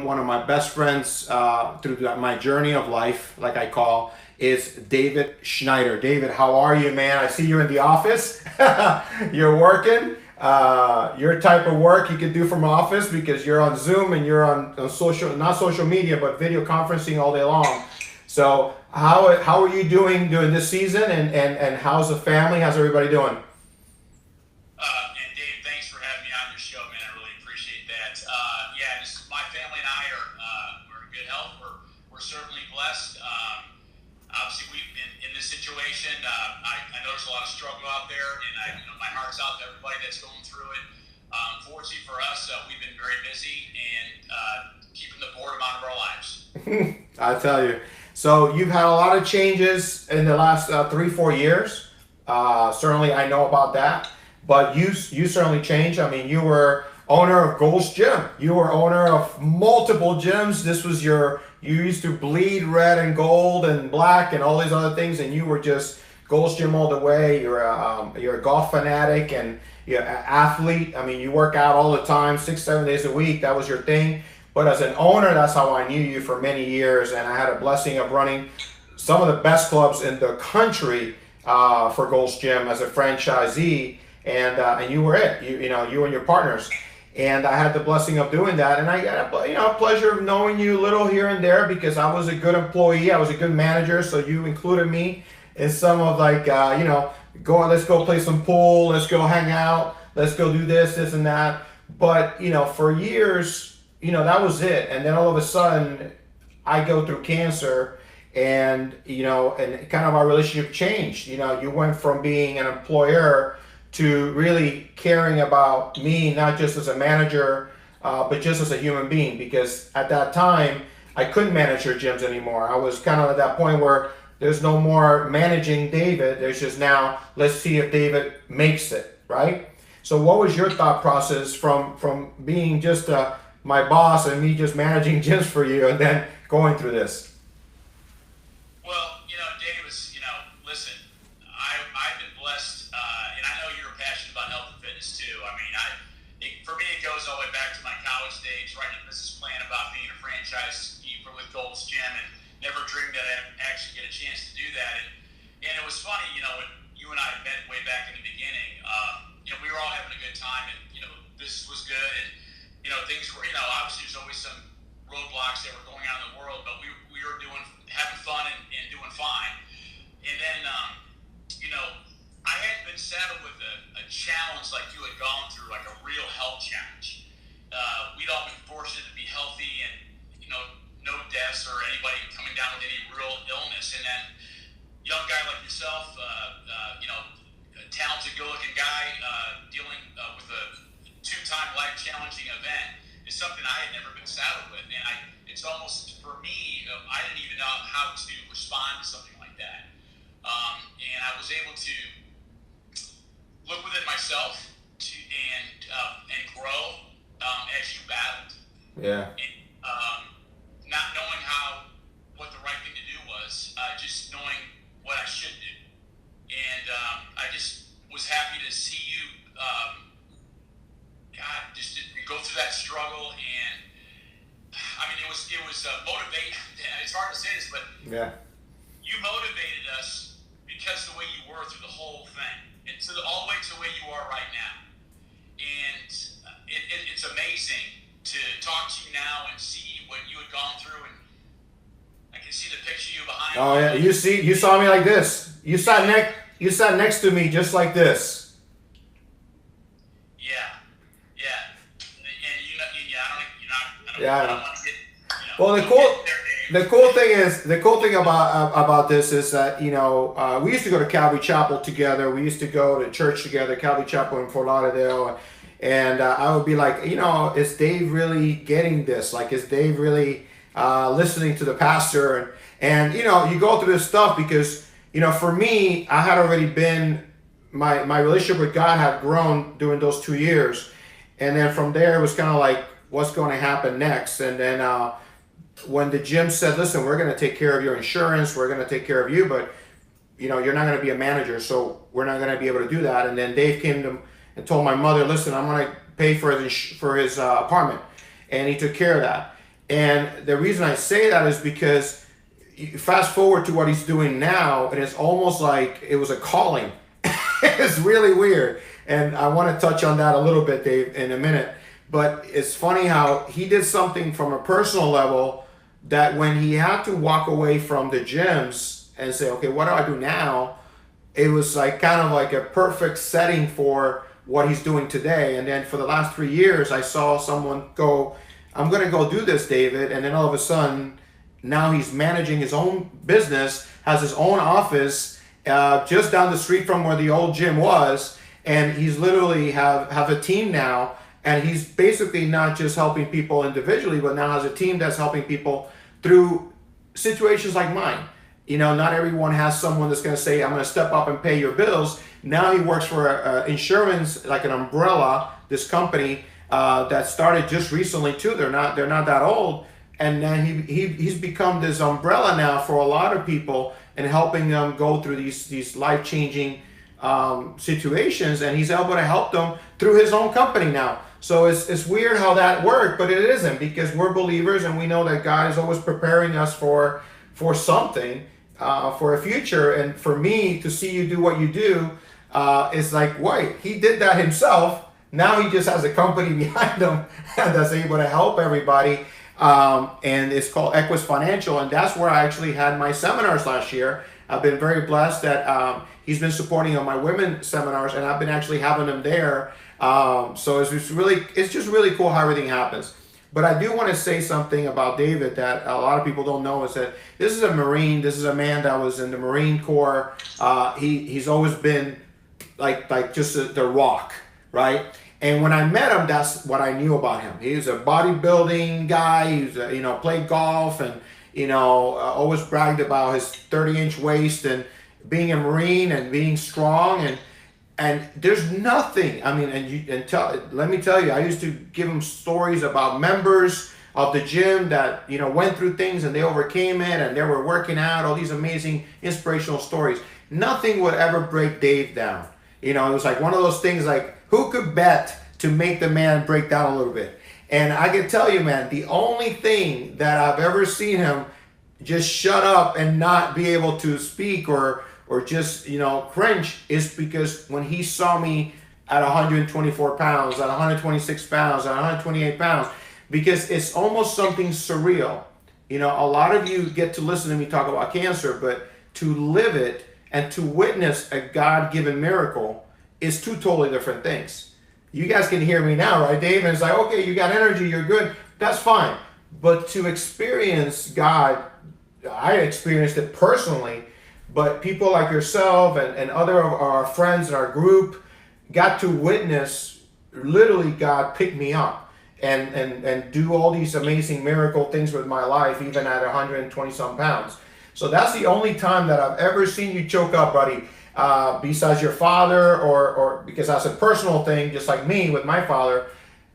welcome one of my best friends through my journey of life, like I call, is David Schneider. David, how are you, man? I see you in the office. You're working. Your type of work you can do from office because you're on Zoom and you're on social, not social media, but video conferencing all day long. So how are you doing during this season, and how's the family? How's everybody doing? And Dave, thanks for having me on your show, man. I really appreciate that. Yeah, my family and I we're in good health. We're certainly blessed. Obviously, we've been in this situation. I know there's a lot of struggle out there, and my heart's out to everybody that's going through it. Fortunately for us, we've been very busy and keeping the boredom out of our lives. I tell you. So you've had a lot of changes in the last 3-4 years. Certainly, I know about that. But you certainly changed. I mean, you were owner of Gold's Gym. You were owner of multiple gyms. This was you used to bleed red and gold and black and all these other things, and you were just Gold's Gym all the way. You're a golf fanatic and you're an athlete. I mean, you work out all the time, 6-7 days a week. That was your thing. But as an owner, that's how I knew you for many years, and I had a blessing of running some of the best clubs in the country for Gold's Gym as a franchisee. And you were it. You and your partners, and I had the blessing of doing that. And I got a pleasure of knowing you a little here and there because I was a good employee. I was a good manager, so you included me in some of let's go play some pool, let's go hang out, let's go do this and that. But for years, that was it. And then all of a sudden, I go through cancer, and and kind of our relationship changed. You went from being an employer to really caring about me, not just as a manager, but just as a human being. Because at that time, I couldn't manage your gyms anymore. I was kind of at that point where there's no more managing David. There's just now, let's see if David makes it, right? So what was your thought process from being just my boss and me just managing gyms for you and then going through this? Well, Dave, listen, I've been blessed, and I know you're passionate about health and fitness too. I mean, for me, it goes all the way back to my college days, writing a business plan about being a franchise keeper with Gold's Gym, and never dreamed that I'd actually get a chance to do that. And it was funny, when you and I met way back in the beginning, we were all having a good time, and, this was good, and, things were, obviously there's always some roadblocks that were going on in the world, but we were having fun and doing fine. And then, I hadn't been saddled with a challenge like you had gone through, like a real health challenge. We'd all been fortunate to be healthy and, no deaths or anybody coming down with any real illness. And then young guy like yourself, a talented, good-looking guy, dealing with a 2-time life-challenging event is something I had never been saddled with. And it's almost, for me, I didn't even know how to respond to something like that. And I was able to look within myself and grow as you battled. Yeah. And, not knowing what the right thing to do was, just knowing what I should do. And I just was happy to see you, just to go through that struggle. And I mean, it was motivating. It's hard to say this, but yeah, you motivated us because the way you were through the whole thing, and all the way to the way you are right now. And it's amazing to talk to you now and see what you had gone through, and I can see the picture of you behind me. Oh yeah, you saw me like this. You sat next to me just like this. Yeah. And I don't know. want to get, Well, the cool thing about this is that we used to go to Calvary Chapel together. We used to go to church together, Calvary Chapel in Fort Lauderdale, and I would be like, is Dave really getting this? Like, is Dave really listening to the pastor? And you go through this stuff because for me, I had already been my relationship with God had grown during those 2 years, and then from there it was kind of like, what's going to happen next? And then when the gym said, listen, we're going to take care of your insurance, we're going to take care of you, but you're not going to be a manager, so we're not going to be able to do that. And then Dave came to and told my mother, listen, I'm going to pay for his apartment, and he took care of that. And the reason I say that is because you fast forward to what he's doing now, and it's almost like it was a calling. It's really weird. And I want to touch on that a little bit, Dave, in a minute. But it's funny how he did something from a personal level that when he had to walk away from the gyms and say, okay, what do I do now? It was like kind of like a perfect setting for what he's doing today. And then for the last 3 years, I saw someone go, I'm going to go do this, David. And then all of a sudden, now he's managing his own business, has his own office just down the street from where the old gym was. And he's literally have a team now. And he's basically not just helping people individually, but now has a team that's helping people through situations like mine. You know, not everyone has someone that's going to say, I'm going to step up and pay your bills. Now he works for insurance, like an umbrella, this company that started just recently too. They're not that old. And then he's become this umbrella now for a lot of people and helping them go through these life-changing situations. And he's able to help them through his own company now. So it's weird how that worked, but it isn't, because we're believers and we know that God is always preparing us for something, for a future. And for me to see you do what you do, is like, wait, he did that himself. Now he just has a company behind him that's able to help everybody. And it's called Equis Financial. And that's where I actually had my seminars last year. I've been very blessed that he's been supporting on my women seminars, and I've been actually having them there. So it's just really cool how everything happens. But I do want to say something about David that a lot of people don't know, is that this is a Marine. This is a man that was in the Marine Corps. He's always been like just the rock, right? And when I met him, that's what I knew about him. He was a bodybuilding guy. He was, played golf and, always bragged about his 30-inch waist and being a Marine and being strong. And there's nothing, let me tell you, I used to give him stories about members of the gym that, went through things and they overcame it and they were working out, all these amazing inspirational stories. Nothing would ever break Dave down. It was like one of those things like, who could bet to make the man break down a little bit? And I can tell you, man, the only thing that I've ever seen him just shut up and not be able to speak or just, cringe is because when he saw me at 124 pounds, at 126 pounds, at 128 pounds, because it's almost something surreal. A lot of you get to listen to me talk about cancer, but to live it and to witness a God-given miracle is two totally different things. You guys can hear me now, right, Dave? And it's like, okay, you got energy, you're good. That's fine. But to experience God, I experienced it personally, but people like yourself and other of our friends in our group got to witness literally God pick me up and do all these amazing miracle things with my life, even at 120 some pounds. So that's the only time that I've ever seen you choke up, buddy. Besides your father or because that's a personal thing, just like me with my father,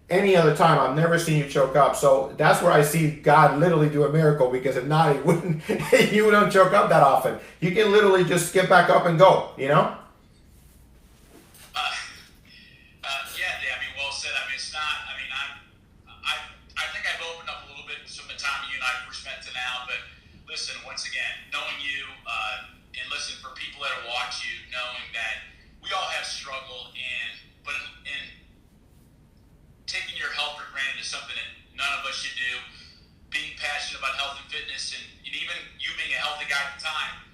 any other time I've never seen you choke up. So that's where I see God literally do a miracle, because if not, you wouldn't choke up that often. You can literally just get back up and go, Yeah, well said. It's not, I think I've opened up a little bit from the time you and I first met to now, but listen, once again, knowing you, and listen, for people that watch you, knowing that we all have struggle but in taking your health for granted is something that none of us should do. Being passionate about health and fitness, and even you being a healthy guy at the time,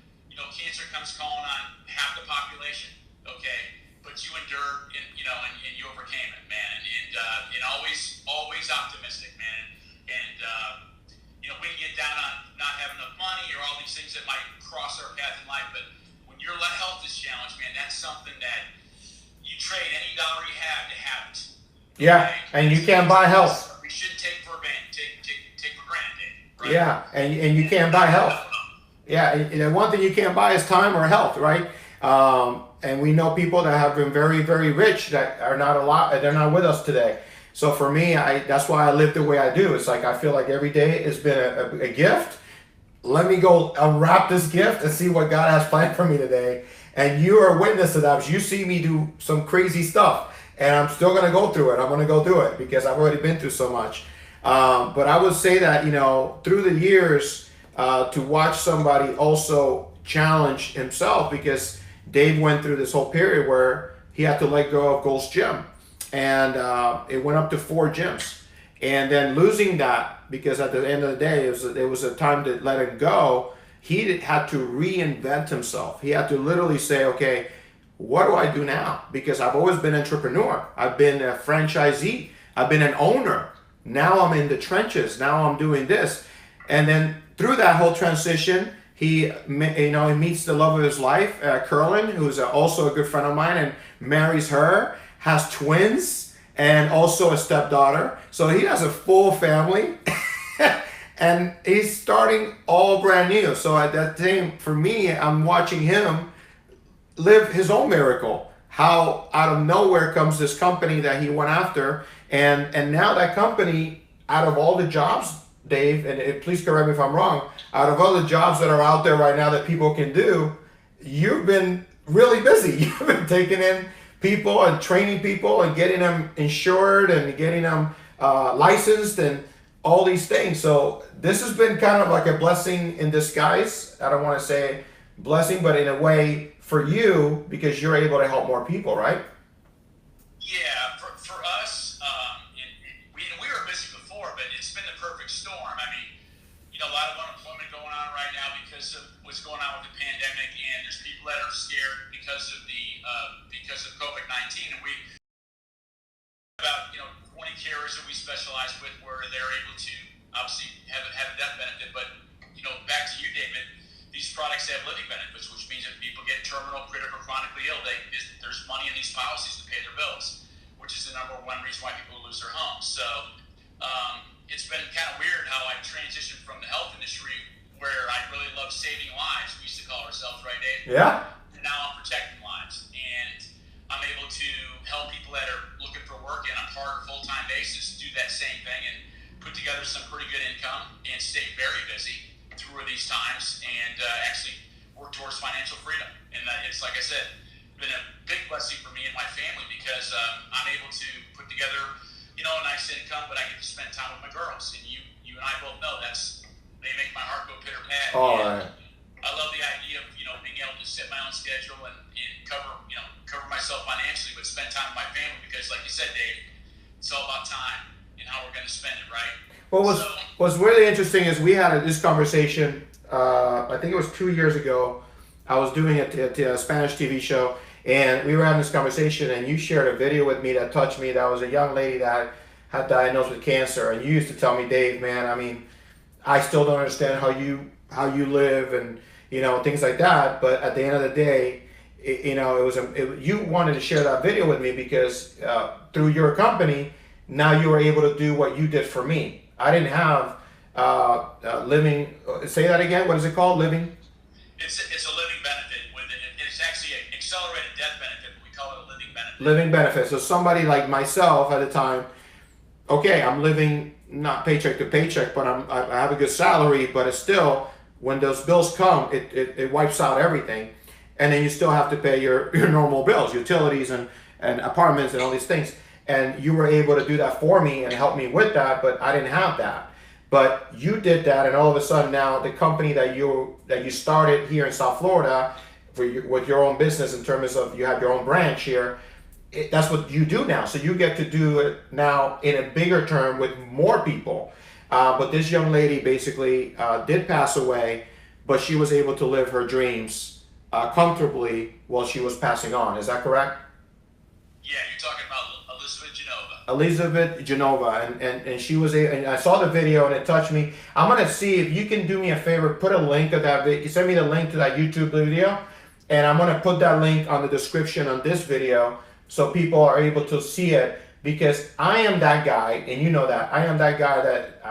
cancer comes calling on half the population, okay? But you endured, and you overcame it, man, and always optimistic, man, and we can get down on not having enough money or all these things that might cross our path in life, but when your health is challenged, man, that's something that you trade any dollar you have to have it. Yeah, okay? And you can't buy health. We should take for granted, right? Yeah, and you can't buy health. Yeah, and one thing you can't buy is time or health, right? And we know people that have been very, very rich that are not they're not with us today. So for me, that's why I live the way I do. It's like I feel like every day has been a gift. Let me go unwrap this gift and see what God has planned for me today. And you are a witness to that, because you see me do some crazy stuff. And I'm still going to go through it. I'm going to go do it because I've already been through so much. But I would say that, through the years, to watch somebody also challenge himself, because Dave went through this whole period where he had to let go of Gold's Gym, and it went up to 4 gyms, and then losing that, because at the end of the day, it was a time to let it go. He had to reinvent himself. He had to literally say, okay, what do I do now? Because I've always been an entrepreneur. I've been a franchisee. I've been an owner. Now I'm in the trenches. Now I'm doing this. And then through that whole transition, he meets the love of his life, Kerlande, who's also a good friend of mine, and marries her, has twins, and also a stepdaughter. So he has a full family. And he's starting all brand new. So at that time, for me, I'm watching him live his own miracle. How out of nowhere comes this company that he went after. And now that company, out of all the jobs, Dave, and please correct me if I'm wrong, out of all the jobs that are out there right now that people can do, you've been really busy. You've been taking in people and training people and getting them insured and getting them licensed and all these things. So this has been kind of like a blessing in disguise. I don't want to say blessing, but in a way for you, because you're able to help more people, right? Yeah, for us, we were busy before, but it's been the perfect storm. I mean, a lot of unemployment going on right now because of what's going on with the pandemic, and there's people that are scared because of COVID-19, and we about 20 carriers that we specialize with where they're able to obviously have a death benefit, but back to you, David, these products have living benefits, which means if people get terminal, critical, chronically ill, there's money in these policies to pay their bills, which is the number one reason why people lose their homes. So it's been kind of weird how I transitioned from the health industry, where I really love saving lives. We used to call ourselves, right, Dave? Yeah. And now I'm protecting lives, and I'm able to help people that are looking for work in a part or full-time basis do that same thing and put together some pretty good income and stay very busy through these times, and actually work towards financial freedom. And it's, like I said, been a big blessing for me and my family, because I'm able to put together a nice income, but I get to spend time with my girls, and you and I both know they make my heart go pitter-pat. All right. I love the idea of being able to set my own schedule and cover myself financially, but spend time with my family, because, like you said, Dave, it's all about time and how we're going to spend it, right? Well, what's really interesting is we had this conversation. I think it was 2 years ago. I was doing a Spanish TV show, and we were having this conversation, and you shared a video with me that touched me. That was a young lady that had diagnosed with cancer, and you used to tell me, Dave, man, I mean, I still don't understand how you live and things like that. But at the end of the day, you wanted to share that video with me because through your company, now you were able to do what you did for me. I didn't have living. Say that again. What is it called? Living. It's a living benefit with it. It's actually an accelerated death benefit, but we call it a living benefit. Living benefit. So somebody like myself at the time, okay, I'm living not paycheck to paycheck, but I have a good salary, but it's still, when those bills come, it wipes out everything. And then you still have to pay your normal bills, utilities and apartments and all these things. And you were able to do that for me and help me with that, but I didn't have that. But you did that, and all of a sudden now the company that you started here in South Florida with your own business, in terms of you have your own branch here, that's what you do now. So you get to do it now in a bigger term with more people. But this young lady basically did pass away, but she was able to live her dreams comfortably while she was passing on. Is that correct? Yeah, you're talking about Elizabeth Genova, and she was and I saw the video and it touched me. I'm gonna see if you can do me a favor, put a link of that video, send me the link to that YouTube video, and I'm gonna put that link on the description on this video so people are able to see it, because I am that guy, and you know that I am that guy that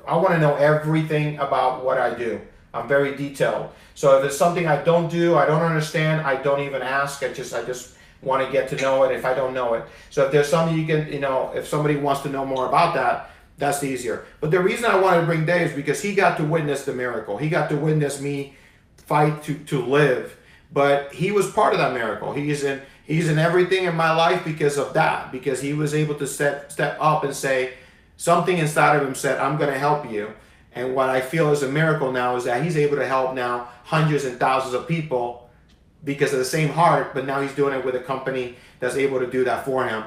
I want to know everything about what I do. I'm very detailed. So if it's something I don't do, I don't understand, I don't even ask. I just want to get to know it if I don't know it. So if there's something you can, if somebody wants to know more about that, that's easier. But the reason I wanted to bring Dave is because he got to witness the miracle. He got to witness me fight to live. But he was part of that miracle. He's in everything in my life because of that. Because he was able to step up and say, something inside of him said, I'm going to help you. And what I feel is a miracle now is that he's able to help now hundreds and thousands of people because of the same heart, but now he's doing it with a company that's able to do that for him.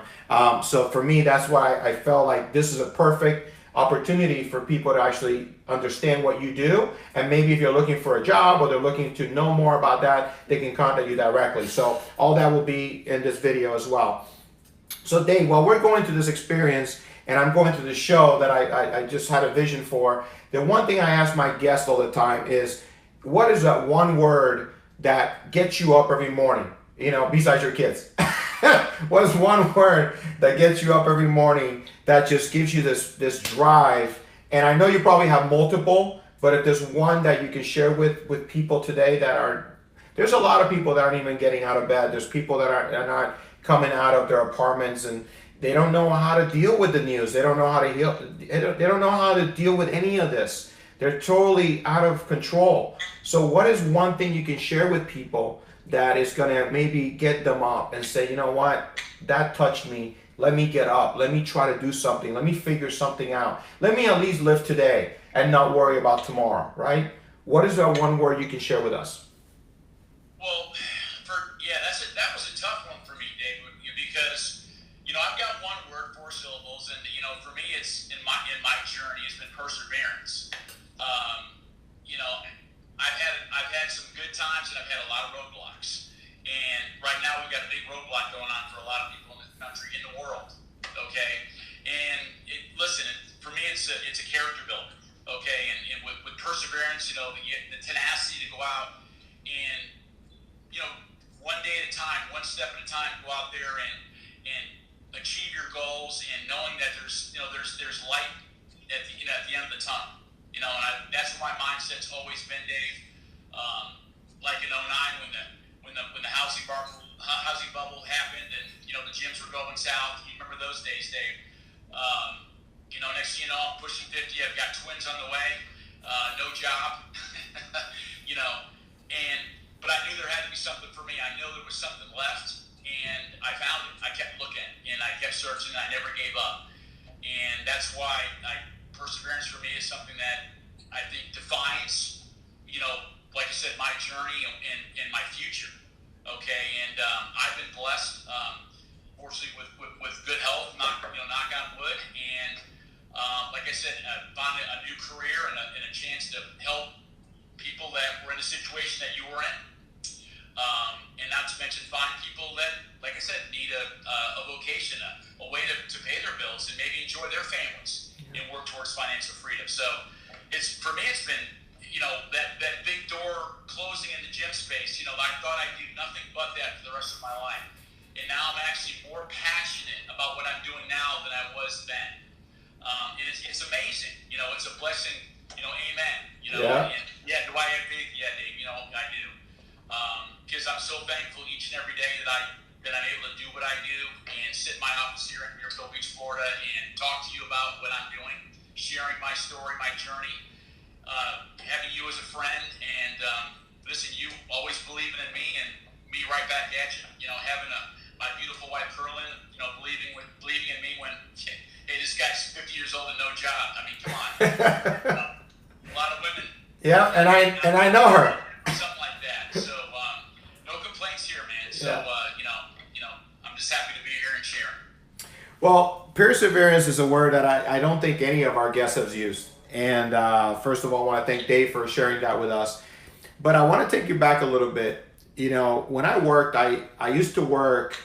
So for me, that's why I felt like this is a perfect opportunity for people to actually understand what you do. And maybe if you're looking for a job or they're looking to know more about that, they can contact you directly. So all that will be in this video as well. So Dave, while we're going through this experience and I'm going through the show that I just had a vision for, the one thing I ask my guests all the time is, what is that one word that gets you up every morning, besides your kids? What is one word that gets you up every morning that just gives you this drive? And I know you probably have multiple, but if there's one that you can share with people today there's a lot of people that aren't even getting out of bed. There's people that are not coming out of their apartments and they don't know how to deal with the news. They don't know how to heal. They don't know how to deal with any of this. They're totally out of control. So what is one thing you can share with people that is going to maybe get them up and say, you know what, that touched me. Let me get up. Let me try to do something. Let me figure something out. Let me at least live today and not worry about tomorrow, right? What is that one word you can share with us? Well, that was a tough one for me, Dave, because I've got one word, 4 syllables, and for me, it's in my journey, it's been perseverance. I've had some good times and I've had a lot of roadblocks. And right now we've got a big roadblock going on for a lot of people in this country, in the world. Okay, and for me, it's a character builder. Okay, and with perseverance, the tenacity to go out and one day at a time, one step at a time, go out there and achieve your goals, and knowing that there's light at the end of the tunnel. And that's where my mindset's always been, Dave. Like in 09 when the housing bubble happened and the gyms were going south. You remember those days, Dave? Next thing you know, I'm pushing 50. I've got twins on the way. No job. But I knew there had to be something for me. I knew there was something left, and I found it. I kept looking, and I kept searching, and I never gave up. And that's why perseverance for me is something that I think defines, like I said, my journey and my future. Okay, and I've been blessed, fortunately, with good health, knock on wood, and like I said, found a new career and a chance to help people that were in a situation that you were in. And not to mention find people that, like I said, need a vocation, a way to pay their bills and maybe enjoy their families and work towards financial freedom. So for me, it's been, that big door closing in the gym space. I thought I'd do nothing but that for the rest of my life. And now I'm actually more passionate about what I'm doing now than I was then. And it's amazing. It's a blessing. Amen. Yeah. And, do I have faith? Yeah, Dave. I do. Because I'm so thankful each and every day that I'm able to do what I do and sit in my office here in Brickell Beach, Florida, and talk to you about what I'm doing, sharing my story, my journey, having you as a friend, and listen, you always believing in me and me right back at you. Having my beautiful wife Kerlande, believing in me when, hey, this guy's 50 years old and no job. I mean, come on. A lot of women. Yeah, and I know her. Something like that. So no complaints here, man. So I'm just happy to be here and sharing. Well, perseverance is a word that I don't think any of our guests have used. And first of all, I want to thank Dave for sharing that with us. But I want to take you back a little bit. When I worked, I used to work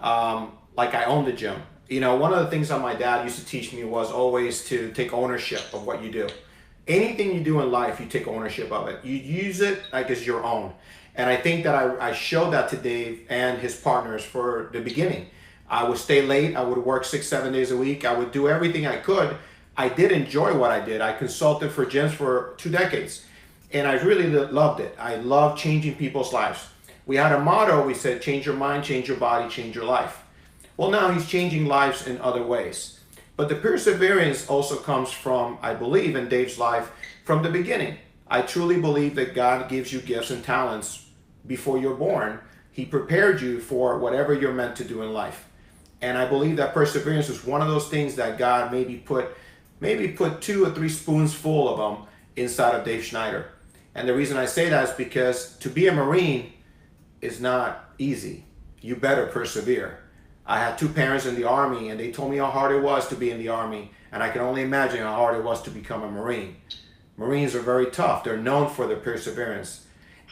like I owned the gym. One of the things that my dad used to teach me was always to take ownership of what you do. Anything you do in life, you take ownership of it. You use it like it's your own. And I think that I showed that to Dave and his partners for the beginning. I would stay late. I would work 6-7 days a week. I would do everything I could. I did enjoy what I did. I consulted for gyms for 2 decades. And I really loved it. I love changing people's lives. We had a motto. We said, change your mind, change your body, change your life. Well, now he's changing lives in other ways. But the perseverance also comes from, I believe, in Dave's life from the beginning. I truly believe that God gives you gifts and talents before you're born. He prepared you for whatever you're meant to do in life. And I believe that perseverance is one of those things that God maybe put maybe put 2 or 3 spoons full of them inside of Dave Schneider. And the reason I say that is because to be a Marine is not easy. You better persevere. I had 2 parents in the Army, and they told me how hard it was to be in the Army, and I can only imagine how hard it was to become a Marine. Marines are very tough. They're known for their perseverance.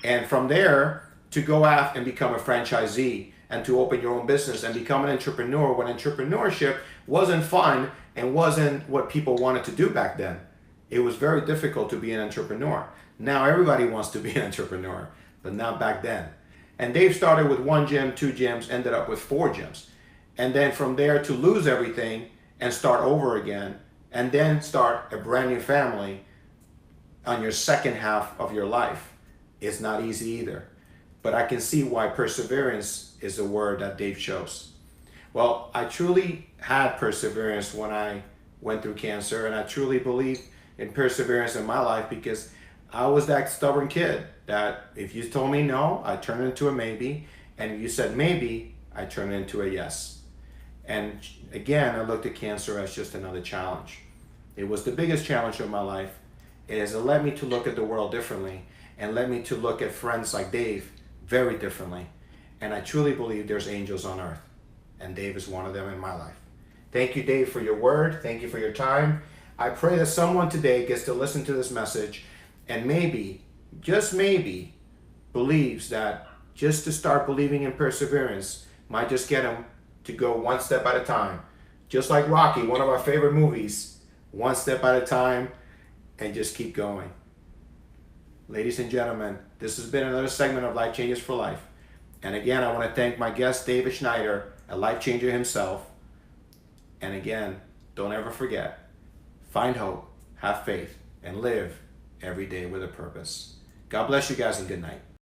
And from there, to go out and become a franchisee and to open your own business and become an entrepreneur when entrepreneurship wasn't fun and wasn't what people wanted to do back then. It was very difficult to be an entrepreneur. Now everybody wants to be an entrepreneur, but not back then. And Dave started with 1 gym, 2 gyms, ended up with 4 gyms. And then from there to lose everything and start over again, and then start a brand new family on your second half of your life is not easy either. But I can see why perseverance is a word that Dave chose. Well, I truly had perseverance when I went through cancer, and I truly believe in perseverance in my life because I was that stubborn kid that if you told me no, I turned it into a maybe, and if you said maybe, I turned it into a yes. And again, I looked at cancer as just another challenge. It was the biggest challenge of my life. It has led me to look at the world differently and led me to look at friends like Dave very differently. And I truly believe there's angels on earth, and Dave is one of them in my life. Thank you, Dave, for your word. Thank you for your time. I pray that someone today gets to listen to this message and maybe, just maybe, believes that just to start believing in perseverance might just get them to go one step at a time. Just like Rocky, one of our favorite movies, one step at a time and just keep going. Ladies and gentlemen, this has been another segment of Life Changers for Life. And again, I want to thank my guest, David Schneider, a life changer himself. And again, don't ever forget, find hope, have faith, and live every day with a purpose. God bless you guys and good night.